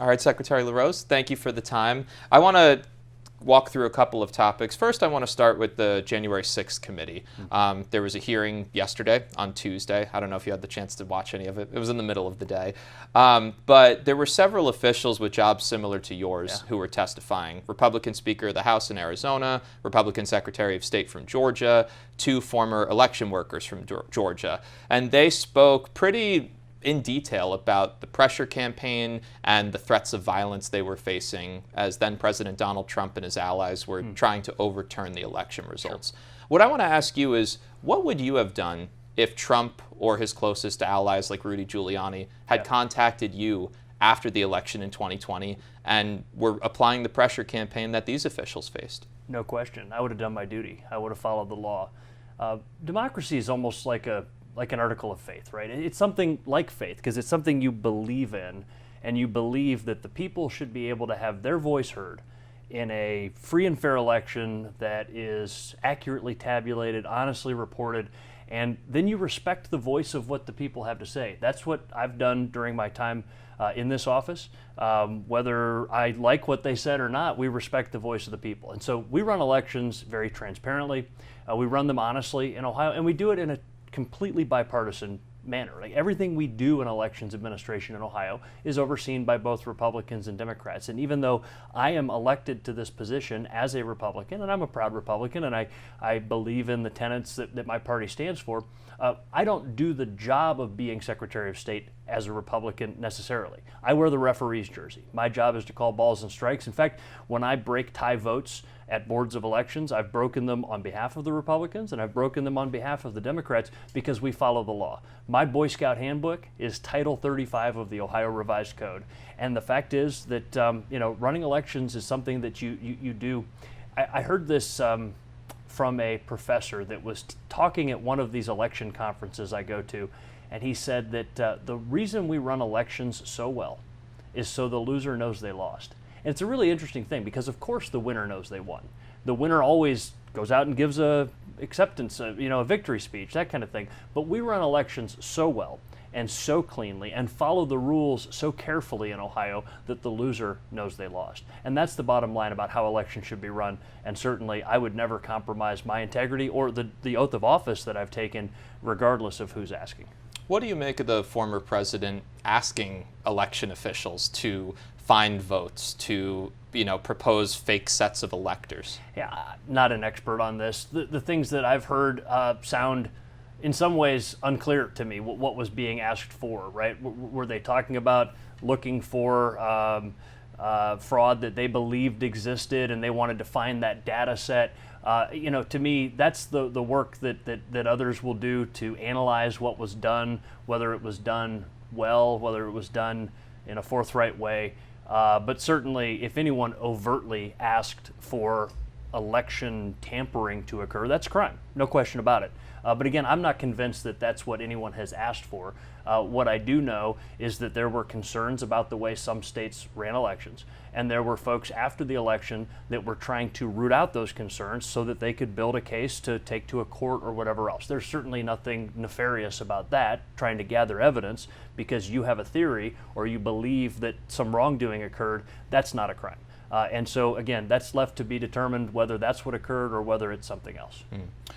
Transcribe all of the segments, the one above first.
All right, Secretary LaRose, thank you for the time. I want to walk through a couple of topics. First, I want to start with the January 6th committee. There was a hearing yesterday on Tuesday. I don't know if you had the chance to watch any of it. It was in the middle of the day. But there were several officials with jobs similar to yours who were testifying. Republican Speaker of the House in Arizona, Republican Secretary of State from Georgia, two former election workers from Georgia. And they spoke pretty in detail about the pressure campaign and the threats of violence they were facing as then President Donald Trump and his allies were trying to overturn the election results. Sure. What I want to ask you is, what would you have done if Trump or his closest allies like Rudy Giuliani had contacted you after the election in 2020 and were applying the pressure campaign that these officials faced? No question. I would have done my duty. I would have followed the law. Democracy is almost like an article of faith, right? It's something like faith because it's something you believe in, and you believe that the people should be able to have their voice heard in a free and fair election that is accurately tabulated, honestly reported, and then you respect the voice of what the people have to say. That's what I've done during my time in this office. Whether I like what they said or not, we respect the voice of the people. And so we run elections very transparently. We run them honestly in Ohio, and we do it in a completely bipartisan manner. Like everything we do in elections administration in Ohio is overseen by both Republicans and Democrats. And even though I am elected to this position as a Republican, and I'm a proud Republican, and I believe in the tenets that my party stands for, I don't do the job of being Secretary of State as a Republican necessarily. I wear the referee's jersey. My job is to call balls and strikes. In fact, when I break tie votes at boards of elections, I've broken them on behalf of the Republicans and I've broken them on behalf of the Democrats because we follow the law. My Boy Scout handbook is Title 35 of the Ohio Revised Code. And the fact is that running elections is something that you do. I heard this from a professor that was talking at one of these election conferences I go to, and he said that the reason we run elections so well is so the loser knows they lost. And it's a really interesting thing because, of course, the winner knows they won. The winner always goes out and gives a acceptance, a victory speech, that kind of thing. But we run elections so well and so cleanly and follow the rules so carefully in Ohio that the loser knows they lost. And that's the bottom line about how elections should be run. And certainly I would never compromise my integrity or the oath of office that I've taken, regardless of who's asking. What do you make of the former president asking election officials to find votes, to propose fake sets of electors? Yeah, not an expert on this. The things that I've heard sound in some ways unclear to me what was being asked for, right? Were they talking about looking for fraud that they believed existed and they wanted to find that data set? To me, that's the work that others will do to analyze what was done, whether it was done well, whether it was done in a forthright way. But certainly, if anyone overtly asked for election tampering to occur, that's a crime, no question about it. But again, I'm not convinced that that's what anyone has asked for. What I do know is that there were concerns about the way some states ran elections, and there were folks after the election that were trying to root out those concerns so that they could build a case to take to a court or whatever else. There's certainly nothing nefarious about that, trying to gather evidence because you have a theory or you believe that some wrongdoing occurred. That's not a crime. And so, again, that's left to be determined whether that's what occurred or whether it's something else.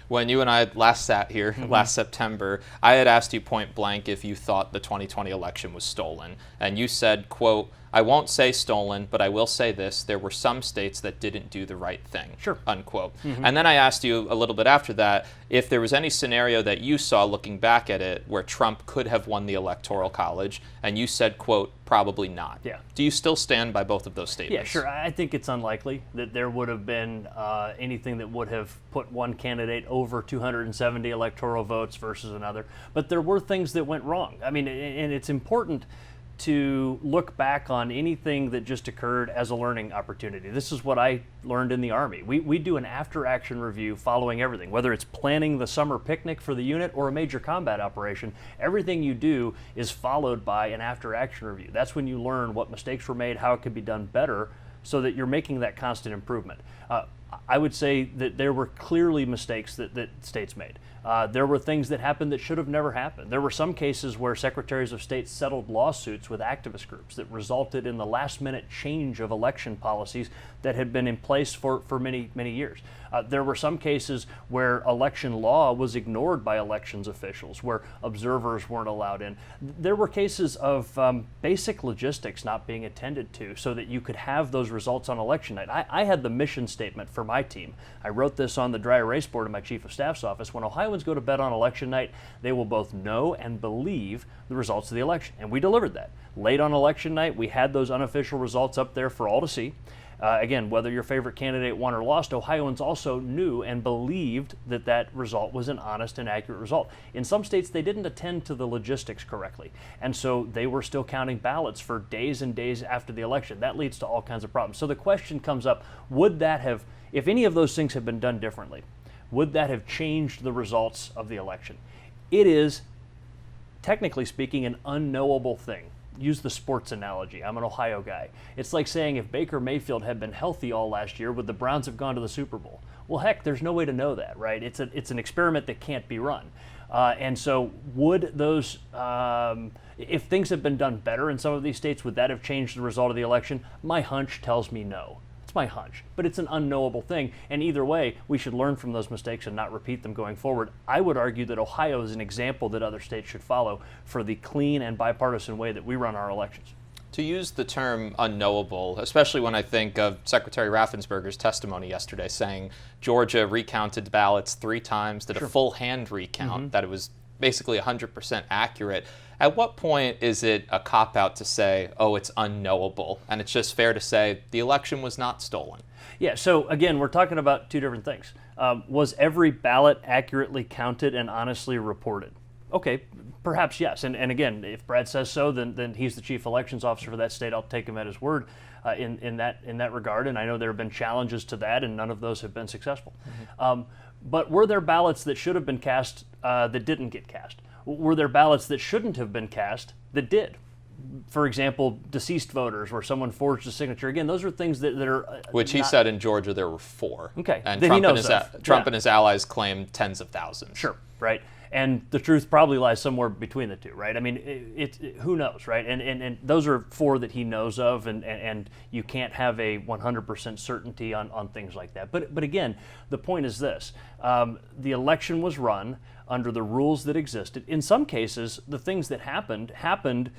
When you and I last sat here last September, I had asked you point blank if you thought the 2020 election was stolen. And you said, quote, "I won't say stolen, but I will say this, there were some states that didn't do the right thing," Sure. unquote. And then I asked you a little bit after that if there was any scenario that you saw looking back at it where Trump could have won the Electoral College, and you said, quote, "Probably not." Yeah. Do you still stand by both of those statements? Yeah, sure. I think it's unlikely that there would have been anything that would have put one candidate over 270 electoral votes versus another. But there were things that went wrong. I mean, and it's important to look back on anything that just occurred as a learning opportunity. This is what I learned in the Army. We do an after-action review following everything, whether it's planning the summer picnic for the unit or a major combat operation. Everything you do is followed by an after-action review. That's when you learn what mistakes were made, how it could be done better, so that you're making that constant improvement. I would say that there were clearly mistakes that states made. There were things that happened that should have never happened. There were some cases where secretaries of state settled lawsuits with activist groups that resulted in the last-minute change of election policies that had been in place for many, many years. There were some cases where election law was ignored by elections officials, where observers weren't allowed in. There were cases of basic logistics not being attended to so that you could have those results on election night. I had the mission statement for my team. I wrote this on the dry erase board in my chief of staff's office. When Ohioans go to bed on election night, they will both know and believe the results of the election. And we delivered that. Late on election night, we had those unofficial results up there for all to see. Again, whether your favorite candidate won or lost, Ohioans also knew and believed that that result was an honest and accurate result. In some states, they didn't attend to the logistics correctly, and so they were still counting ballots for days and days after the election. That leads to all kinds of problems. So the question comes up, would that have, if any of those things had been done differently, would that have changed the results of the election? It is, technically speaking, an unknowable thing. Use the sports analogy. I'm an Ohio guy. It's like saying if Baker Mayfield had been healthy all last year, would the Browns have gone to the Super Bowl? Well, heck, there's no way to know that, right? It's an experiment that can't be run. And so would those, if things had been done better in some of these states, would that have changed the result of the election? My hunch tells me no. It's my hunch, but it's an unknowable thing. And either way, we should learn from those mistakes and not repeat them going forward. I would argue that Ohio is an example that other states should follow for the clean and bipartisan way that we run our elections. To use the term unknowable, especially when I think of Secretary Raffensperger's testimony yesterday saying Georgia recounted ballots 3 times, did a full hand recount, that it was basically 100% accurate. At what point is it a cop-out to say, oh, it's unknowable, and it's just fair to say the election was not stolen? Yeah, so again, we're talking about two different things. Was every ballot accurately counted and honestly reported? Okay, perhaps yes. And again, if Brad says so, then he's the chief elections officer for that state. I'll take him at his word in that regard. And I know there have been challenges to that, and none of those have been successful. But were there ballots that should have been cast that didn't get cast? Were there ballots that shouldn't have been cast that did? For example, deceased voters where someone forged a signature. Again, those are things that are... Which he said in Georgia there were 4. Okay. And Trump and his allies claimed tens of thousands. Sure, right. And the truth probably lies somewhere between the two, right? I mean, who knows, right? And those are 4 that he knows of, and you can't have a 100% certainty on things like that. But again, the point is this. The election was run under the rules that existed. In some cases, the things that happened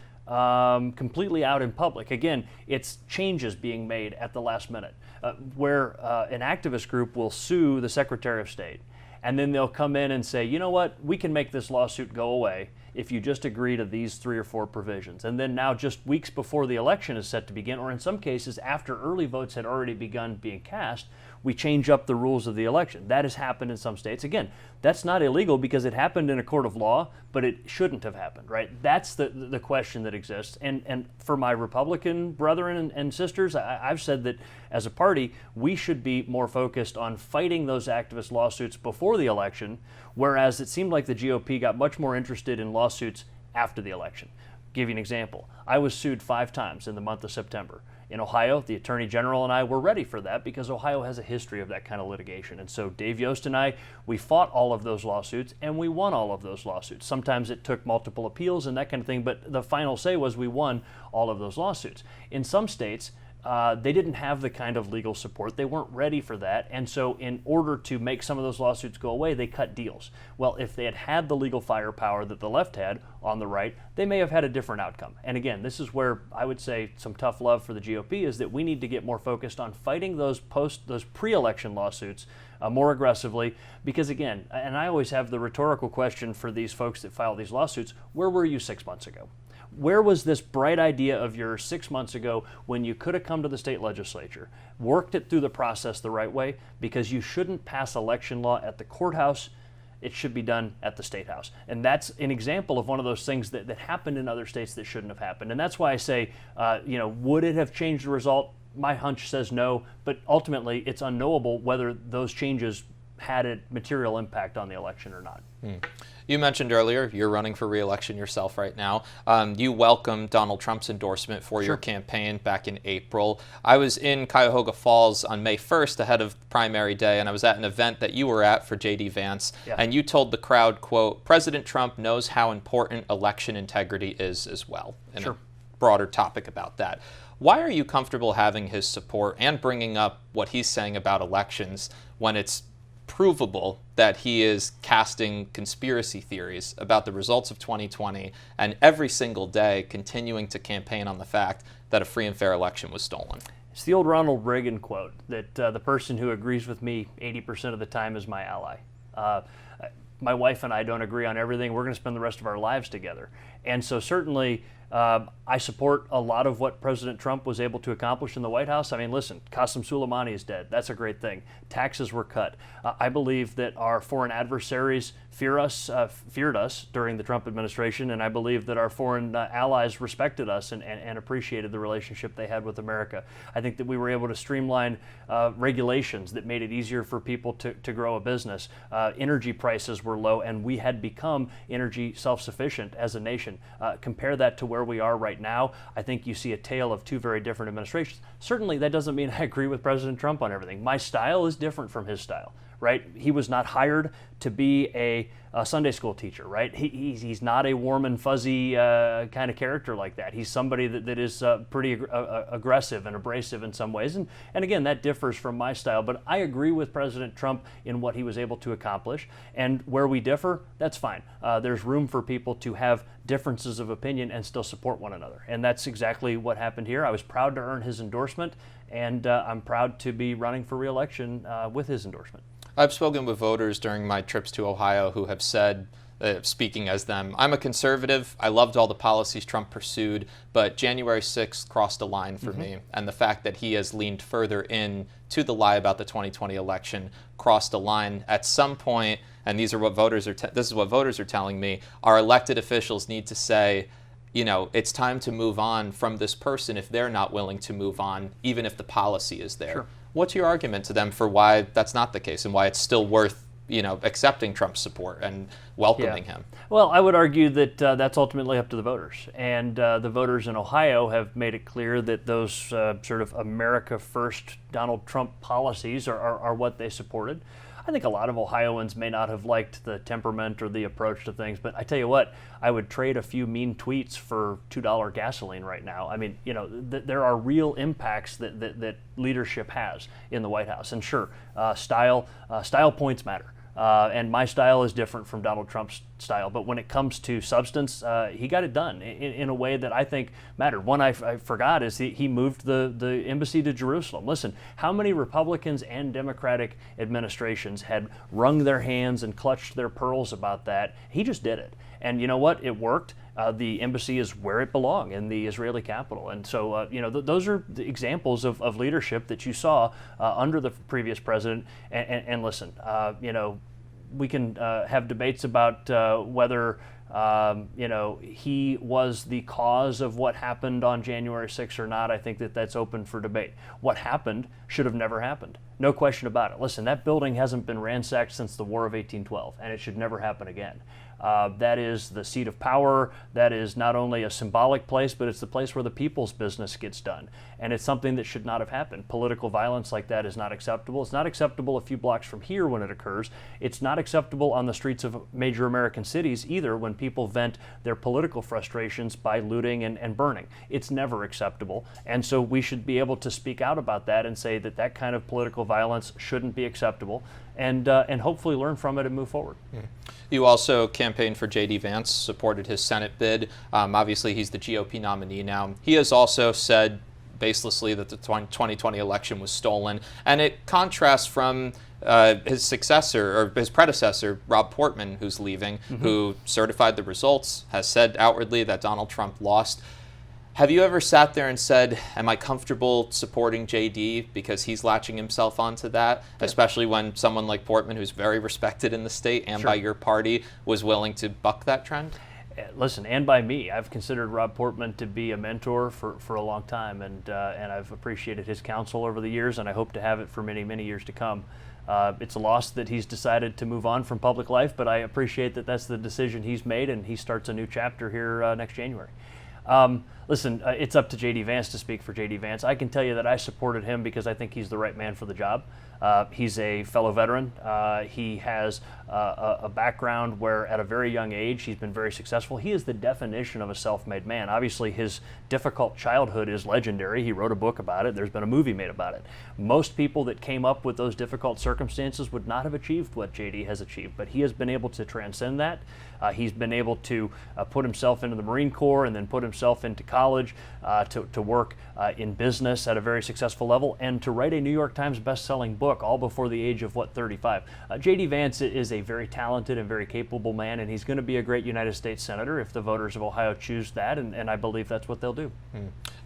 completely out in public. Again, it's changes being made at the last minute, where an activist group will sue the Secretary of State. And then they'll come in and say, you know what, we can make this lawsuit go away if you just agree to these 3 or 4 provisions. And then now, just weeks before the election is set to begin, or in some cases after early votes had already begun being cast, we change up the rules of the election. That has happened in some states. Again, that's not illegal because it happened in a court of law, but it shouldn't have happened, right? That's the question that exists. And for my Republican brethren and sisters, I've said that as a party, we should be more focused on fighting those activist lawsuits before the election, whereas it seemed like the GOP got much more interested in lawsuits after the election. Give you an example. I was sued 5 times in the month of September. In Ohio, the Attorney General and I were ready for that because Ohio has a history of that kind of litigation. And so Dave Yost and I, we fought all of those lawsuits and we won all of those lawsuits. Sometimes it took multiple appeals and that kind of thing, but the final say was we won all of those lawsuits. In some states, they didn't have the kind of legal support. They weren't ready for that. And so in order to make some of those lawsuits go away, they cut deals. Well, if they had had the legal firepower that the left had on the right, they may have had a different outcome. And again, this is where I would say some tough love for the GOP is that we need to get more focused on fighting those pre-election lawsuits more aggressively, because again, and I always have the rhetorical question for these folks that file these lawsuits, where were you 6 months ago? Where was this bright idea of yours 6 months ago when you could have come to the state legislature, worked it through the process the right way? Because you shouldn't pass election law at the courthouse. It should be done at the state house. And that's an example of one of those things that happened in other states that shouldn't have happened. And that's why I say, would it have changed the result? My hunch says no, but ultimately it's unknowable whether those changes had a material impact on the election or not. You mentioned earlier you're running for re-election yourself right now. You welcomed Donald Trump's endorsement for your campaign back in April. I was in Cuyahoga Falls on May 1st ahead of primary day, and I was at an event that you were at for J.D. Vance, and you told the crowd, quote, "President Trump knows how important election integrity is as well," and a broader topic about that. Why are you comfortable having his support and bringing up what he's saying about elections when it's provable that he is casting conspiracy theories about the results of 2020 and every single day continuing to campaign on the fact that a free and fair election was stolen? It's the old Ronald Reagan quote that the person who agrees with me 80% of the time is my ally. My wife and I don't agree on everything. We're going to spend the rest of our lives together. And so certainly I support a lot of what President Trump was able to accomplish in the White House. I mean, listen, Qasem Soleimani is dead. That's a great thing. Taxes were cut. I believe that our foreign adversaries feared us during the Trump administration, and I believe that our foreign allies respected us and appreciated the relationship they had with America. I think that we were able to streamline regulations that made it easier for people to grow a business. Energy prices were low, and we had become energy self-sufficient as a nation. Compare that to where we are right now. I think you see a tale of two very different administrations. Certainly, that doesn't mean I agree with President Trump on everything. My style is different from his style, right? He was not hired to be a Sunday school teacher, right? He's not a warm and fuzzy kind of character like that. He's somebody that is pretty aggressive and abrasive in some ways. And again, that differs from my style. But I agree with President Trump in what he was able to accomplish. And where we differ, that's fine. There's room for people to have differences of opinion and still support one another. And that's exactly what happened here. I was proud to earn his endorsement, and I'm proud to be running for re-election with his endorsement. I've spoken with voters during my trips to Ohio who have said, speaking as them, I'm a conservative. I loved all the policies Trump pursued, but January 6th crossed a line for me. And the fact that he has leaned further in to the lie about the 2020 election crossed a line. At some point, and this is what voters are telling me, our elected officials need to say, you know, it's time to move on from this person if they're not willing to move on, even if the policy is there. What's your argument to them for why that's not the case and why it's still worth, you know, accepting Trump's support and welcoming him? Well, I would argue that that's ultimately up to the voters. And the voters in Ohio have made it clear that those sort of America First Donald Trump policies are what they supported. I think a lot of Ohioans may not have liked the temperament or the approach to things, but I tell you what, I would trade a few mean tweets for $2 gasoline right now. I mean, you know, there are real impacts that leadership has in the White House. And sure, style points matter. And my style is different from Donald Trump's style. But when it comes to substance, he got it done in a way that I think mattered. One I forgot is he moved the embassy to Jerusalem. Listen, how many Republicans and Democratic administrations had wrung their hands and clutched their pearls about that? He just did it. And you know what? It worked. The embassy is where it belonged, in the Israeli capital. And so, you know, those are the examples of leadership that you saw under the previous president. And listen, you know, we can have debates about whether, you know, he was the cause of what happened on January 6th or not. I think that's open for debate. What happened should have never happened. No question about it. Listen, that building hasn't been ransacked since the War of 1812, and it should never happen again. That is the seat of power. That is not only a symbolic place, but it's the place where the people's business gets done. And it's something that should not have happened. Political violence like that is not acceptable. It's not acceptable a few blocks from here when it occurs. It's not acceptable on the streets of major American cities either when people vent their political frustrations by looting and burning. It's never acceptable. And so we should be able to speak out about that and say that that kind of political violence shouldn't be acceptable, and hopefully learn from it and move forward. You also campaigned for J.D. Vance, supported his Senate bid. Obviously, he's the GOP nominee now. He has also said baselessly that the 2020 election was stolen, and it contrasts from his successor, or his predecessor, Rob Portman, who's leaving, who certified the results, has said outwardly that Donald Trump lost. Have you ever sat there and said, am I comfortable supporting JD because he's latching himself onto that, especially when someone like Portman, who's very respected in the state and by your party, was willing to buck that trend? Listen, and by me, I've considered Rob Portman to be a mentor for a long time, and I've appreciated his counsel over the years, and I hope to have it for many, many years to come. It's a loss that he's decided to move on from public life, but I appreciate that that's the decision he's made, and he starts a new chapter here next January. Listen, it's up to J.D. Vance to speak for J.D. Vance. I can tell you that I supported him because I think he's the right man for the job. He's a fellow veteran. He has a background where at a very young age he's been very successful. He is the definition of a self-made man. Obviously his difficult childhood is legendary. He wrote a book about it. There's been a movie made about it. Most people that came up with those difficult circumstances would not have achieved what JD has achieved, but he has been able to transcend that. He's been able to put himself into the Marine Corps and then put himself into college to work in business at a very successful level and to write a New York Times best-selling book all before the age of, 35. J.D. Vance is a very talented and very capable man, and he's going to be a great United States Senator if the voters of Ohio choose that, and I believe that's what they'll do.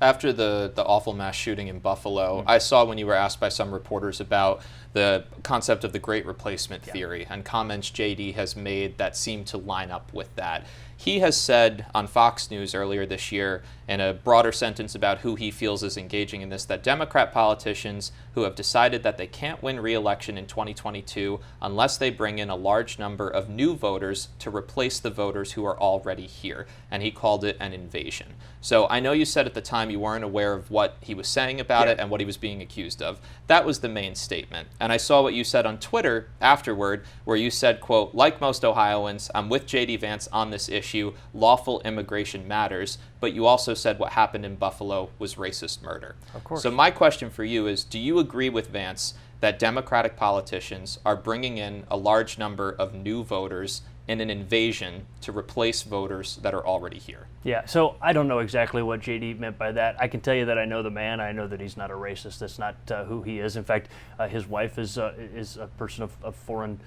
After the awful mass shooting in Buffalo, I saw when you were asked by some reporters about the concept of the Great Replacement theory and comments J.D. has made that seem to line up with that. He has said on Fox News earlier this year, in a broader sentence about who he feels is engaging in this, that Democrat politicians who have decided that they can't win re-election in 2022 unless they bring in a large number of new voters to replace the voters who are already here. And he called it an invasion. So I know you said at the time you weren't aware of what he was saying about it and what he was being accused of. That was the main statement. And I saw what you said on Twitter afterward, where you said, quote, "Like most Ohioans, I'm with J.D. Vance on this issue. Lawful immigration matters." But you also said what happened in Buffalo was racist murder. Of course. So my question for you is, do you agree with Vance that Democratic politicians are bringing in a large number of new voters in an invasion to replace voters that are already here? Yeah, so I don't know exactly what J.D. meant by that. I can tell you that I know the man. I know that he's not a racist. That's not who he is. In fact, his wife is a person of foreign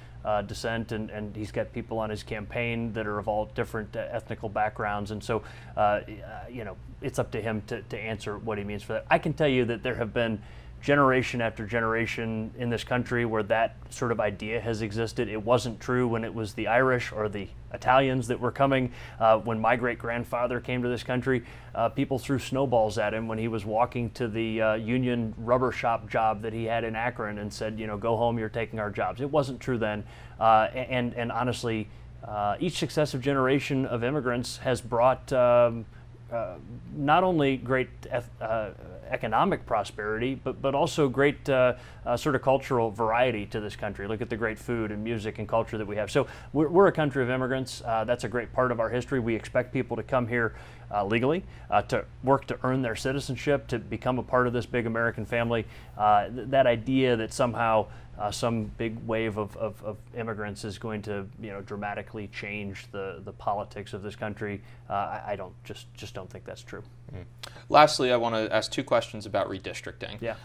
descent, and he's got people on his campaign that are of all different ethnical backgrounds. And so, it's up to him to answer what he means for that. I can tell you that there have been generation after generation in this country where that sort of idea has existed. It wasn't true when it was the Irish or the Italians that were coming. When my great-grandfather came to this country, people threw snowballs at him when he was walking to the union rubber shop job that he had in Akron and said, go home, you're taking our jobs. It wasn't true then. And honestly, each successive generation of immigrants has brought not only great economic prosperity, but also great sort of cultural variety to this country. Look at the great food and music and culture that we have. So we're a country of immigrants. That's a great part of our history. We expect people to come here legally, to work to earn their citizenship, to become a part of this big American family. That idea that somehow some big wave of immigrants is going to dramatically change the politics of this country, I just don't think that's true. Lastly, I want to ask two questions about redistricting. Yeah.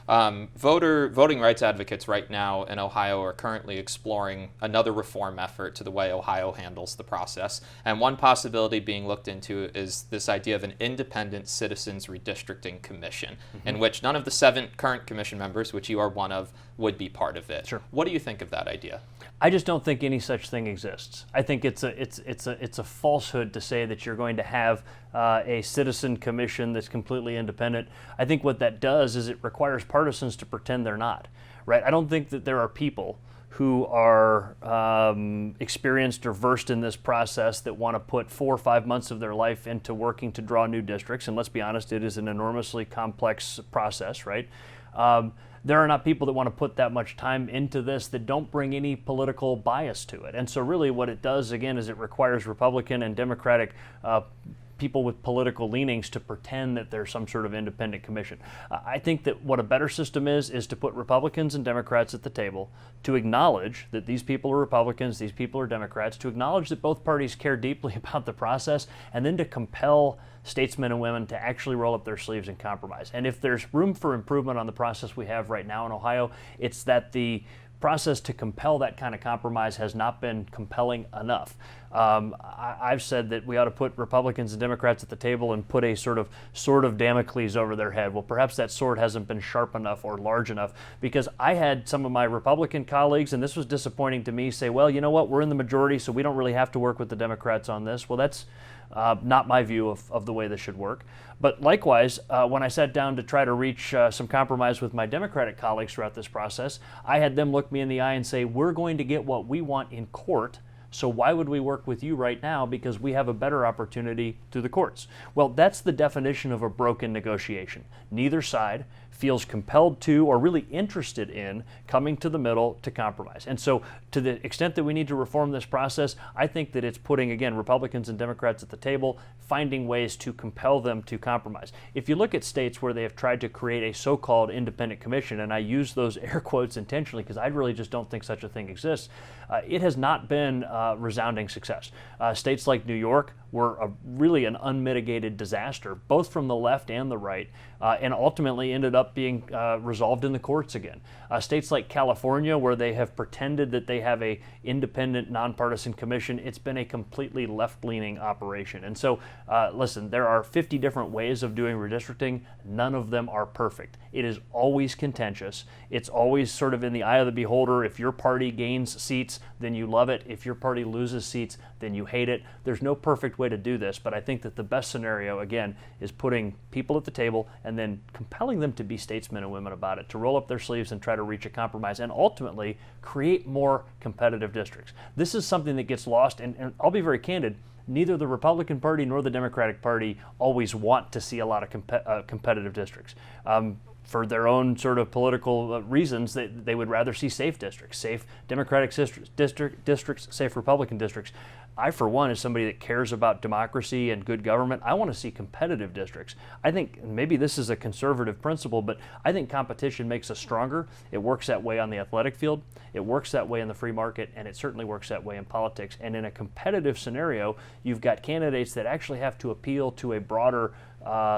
Voting rights advocates right now in Ohio are currently exploring another reform effort to the way Ohio handles the process. And one possibility being looked into is this idea of an independent citizens redistricting commission, in which none of the 7 current commission members, which you are one of, would be part of it. Sure. What do you think of that idea? I just don't think any such thing exists. I think it's a falsehood to say that you're going to have a citizen commission that's completely independent. I think what that does is it requires partisans to pretend they're not, right? I don't think that there are people who are experienced or versed in this process that want to put 4 or 5 months of their life into working to draw new districts. And let's be honest, it is an enormously complex process, right? There are not people that want to put that much time into this that don't bring any political bias to it. And so really what it does, again, is it requires Republican and Democratic people with political leanings to pretend that there's some sort of independent commission. I think that what a better system is to put Republicans and Democrats at the table, to acknowledge that these people are Republicans, these people are Democrats, to acknowledge that both parties care deeply about the process, and then to compel statesmen and women to actually roll up their sleeves and compromise. And if there's room for improvement on the process we have right now in Ohio, it's that the process to compel that kind of compromise has not been compelling enough. I've said that we ought to put Republicans and Democrats at the table and put a sort of sword of Damocles over their head. Well, perhaps that sword hasn't been sharp enough or large enough, because I had some of my Republican colleagues, and this was disappointing to me, say, well, you know what, we're in the majority, so we don't really have to work with the Democrats on this. Well, that's Not my view of the way this should work. But likewise, when I sat down to try to reach some compromise with my Democratic colleagues throughout this process, I had them look me in the eye and say, we're going to get what we want in court, so why would we work with you right now, because we have a better opportunity through the courts? Well, that's the definition of a broken negotiation. Neither side feels compelled to or really interested in coming to the middle to compromise. And so to the extent that we need to reform this process, I think that it's putting, again, Republicans and Democrats at the table, finding ways to compel them to compromise. If you look at states where they have tried to create a so-called independent commission, and I use those air quotes intentionally because I really just don't think such a thing exists, it has not been a resounding success. States like New York were really an unmitigated disaster, both from the left and the right, and ultimately ended up being resolved in the courts again. States like California, where they have pretended that they have a independent, nonpartisan commission, it's been a completely left-leaning operation. And so, listen, there are 50 different ways of doing redistricting. None of them are perfect. It is always contentious. It's always sort of in the eye of the beholder. If your party gains seats, then you love it. If your party loses seats, then you hate it. There's no perfect way to do this, but I think that the best scenario, again, is putting people at the table and then compelling them to be statesmen and women about it, to roll up their sleeves and try to reach a compromise and ultimately create more competitive districts. This is something that gets lost, and I'll be very candid, neither the Republican Party nor the Democratic Party always want to see a lot of competitive districts. For their own sort of political reasons, they would rather see safe districts, safe Democratic districts, safe Republican districts. I, for one, as somebody that cares about democracy and good government, I want to see competitive districts. I think maybe this is a conservative principle, but I think competition makes us stronger. It works that way on the athletic field. It works that way in the free market, and it certainly works that way in politics. And in a competitive scenario, you've got candidates that actually have to appeal to a broader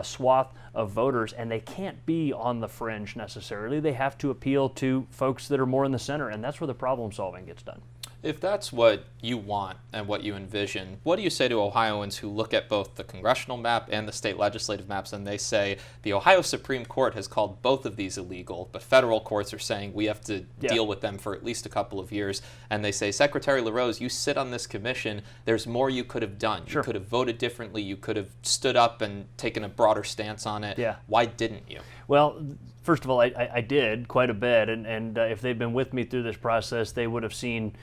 swath of voters, and they can't be on the fringe necessarily. They have to appeal to folks that are more in the center, and that's where the problem solving gets done. If that's what you want and what you envision, what do you say to Ohioans who look at both the congressional map and the state legislative maps and they say the Ohio Supreme Court has called both of these illegal, but federal courts are saying we have to deal with them for at least a couple of years, and they say, Secretary LaRose, you sit on this commission, there's more you could have done. Sure. You could have voted differently, you could have stood up and taken a broader stance on it. Yeah. Why didn't you? Well, first of all, I did quite a bit, and if they'd been with me through this process, they would have seen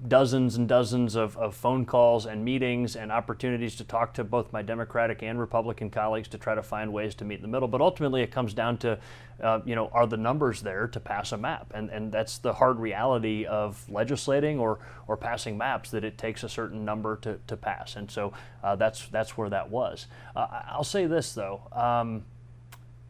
dozens and dozens of phone calls and meetings and opportunities to talk to both my Democratic and Republican colleagues to try to find ways to meet in the middle. But ultimately, it comes down to, are the numbers there to pass a map? And that's the hard reality of legislating or passing maps, that it takes a certain number to pass. And so that's where that was. I'll say this, though.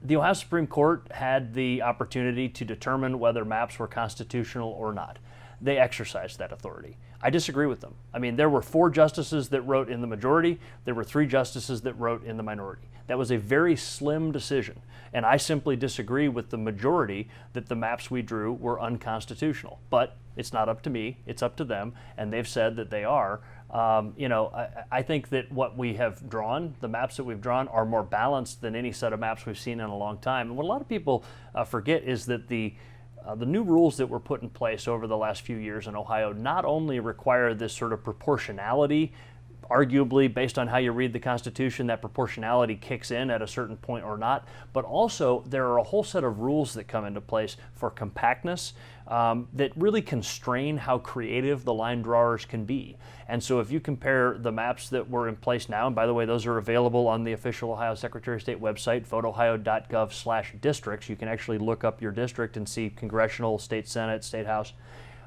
The Ohio Supreme Court had the opportunity to determine whether maps were constitutional or not. They exercised that authority. I disagree with them. I mean, there were 4 justices that wrote in the majority. There were 3 justices that wrote in the minority. That was a very slim decision. And I simply disagree with the majority that the maps we drew were unconstitutional. But it's not up to me. It's up to them. And they've said that they are. I think that what we have drawn, the maps that we've drawn, are more balanced than any set of maps we've seen in a long time. And what a lot of people forget is that the new rules that were put in place over the last few years in Ohio not only require this sort of proportionality, arguably based on how you read the Constitution, that proportionality kicks in at a certain point or not, but also there are a whole set of rules that come into place for compactness that really constrain how creative the line drawers can be. And so if you compare the maps that were in place now, and by the way, those are available on the official Ohio Secretary of State website, voteohio.gov/districts. You can actually look up your district and see congressional, state senate, state house.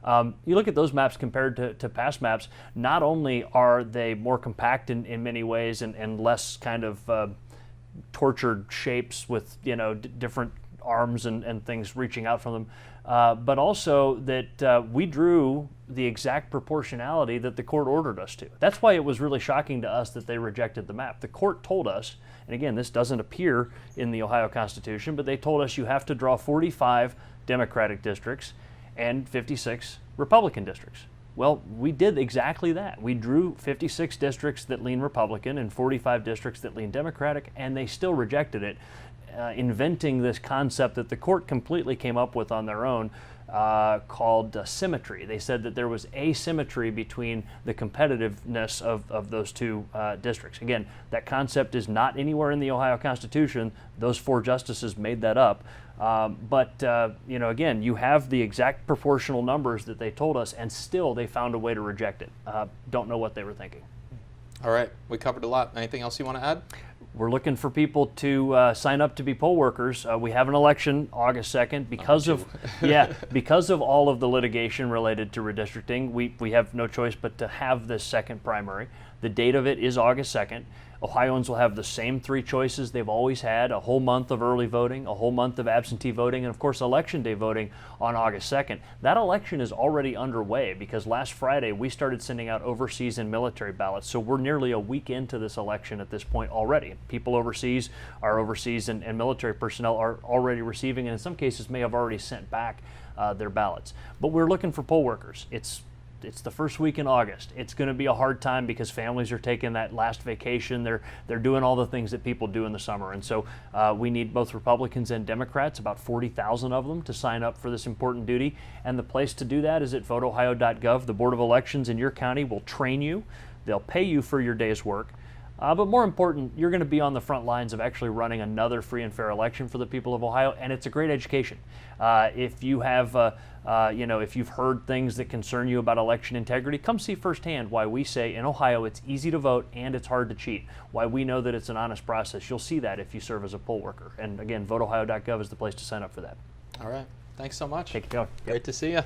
You look at those maps compared to past maps, not only are they more compact in many ways and less kind of tortured shapes with different arms and things reaching out from them, but also that we drew the exact proportionality that the court ordered us to. That's why it was really shocking to us that they rejected the map. The court told us, and again, this doesn't appear in the Ohio Constitution, but they told us you have to draw 45 Democratic districts and 56 Republican districts. Well, we did exactly that. We drew 56 districts that lean Republican and 45 districts that lean Democratic, and they still rejected it, inventing this concept that the court completely came up with on their own called symmetry. They said that there was asymmetry between the competitiveness of those two districts. Again, that concept is not anywhere in the Ohio Constitution. Those 4 justices made that up. Again, you have the exact proportional numbers that they told us, and still they found a way to reject it. Don't know what they were thinking. All right, we covered a lot. Anything else you want to add? We're looking for people to sign up to be poll workers. We have an election August 2nd because because of all of the litigation related to redistricting. We have no choice but to have this second primary. The date of it is August 2nd. Ohioans will have the same 3 choices they've always had: a whole month of early voting, a whole month of absentee voting, and of course Election Day voting on August 2nd. That election is already underway because last Friday we started sending out overseas and military ballots. So we're nearly a week into this election at this point already. People overseas, our overseas and military personnel are already receiving, and in some cases may have already sent back their ballots. But we're looking for poll workers. It's the first week in August. It's going to be a hard time because families are taking that last vacation. They're doing all the things that people do in the summer. And so we need both Republicans and Democrats, about 40,000 of them, to sign up for this important duty. And the place to do that is at voteohio.gov. The Board of Elections in your county will train you. They'll pay you for your day's work. But more important, you're going to be on the front lines of actually running another free and fair election for the people of Ohio, and it's a great education. If you have, if you've heard things that concern you about election integrity, come see firsthand why we say in Ohio it's easy to vote and it's hard to cheat. Why we know that it's an honest process. You'll see that if you serve as a poll worker. And again, voteohio.gov is the place to sign up for that. All right. Thanks so much. Take care. Great to see you.